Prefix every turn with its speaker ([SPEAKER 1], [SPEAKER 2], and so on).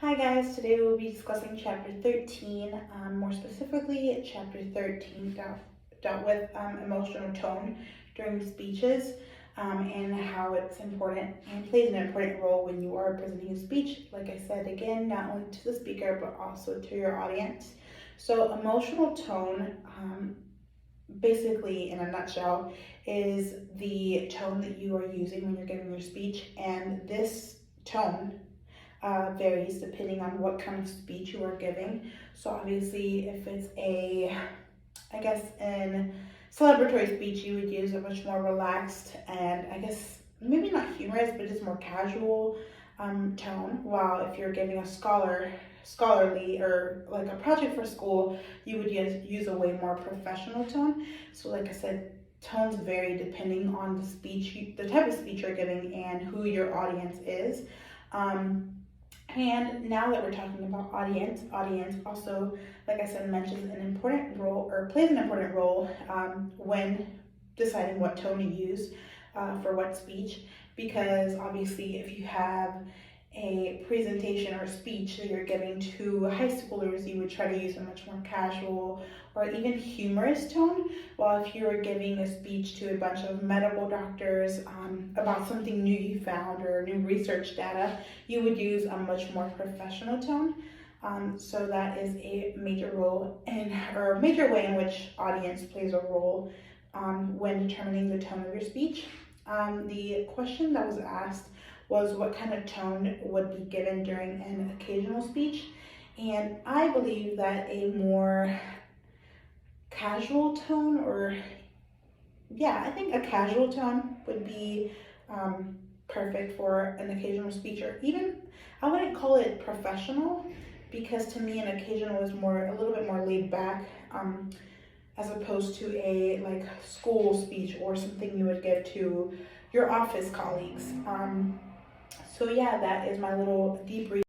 [SPEAKER 1] Hi guys, today we'll be discussing chapter 13, more specifically chapter 13 dealt with emotional tone during speeches and how it's important and plays an important role when you are presenting a speech. Like I said again, not only to the speaker but also to your audience. So emotional tone, basically in a nutshell, is the tone that you are using when you're giving your speech, and this tone varies depending on what kind of speech you are giving. So obviously, if it's I guess in celebratory speech, you would use a much more relaxed and I guess maybe not humorous, but just more casual tone. While if you're giving a scholarly or like a project for school, you would use a way more professional tone. So like I said, tones vary depending on the the type of speech you're giving and who your audience is. Um, and now that we're talking about audience also, like I said, mentions an important role or plays an important role when deciding what tone to use for what speech. Because obviously, if you have a presentation or speech that you're giving to high schoolers, you would try to use a much more casual or even humorous tone. While if you were giving a speech to a bunch of medical doctors about something new you found or new research data, you would use a much more professional tone. So that is a major role or a major way in which audience plays a role when determining the tone of your speech. The question that was asked was what kind of tone would be given during an occasional speech. And I believe that a more casual tone, or yeah, I think a casual tone would be perfect for an occasional speech, or even I wouldn't call it professional because to me an occasional is a little bit more laid back as opposed to a like school speech or something you would give to your office colleagues. So yeah, that is my little debrief.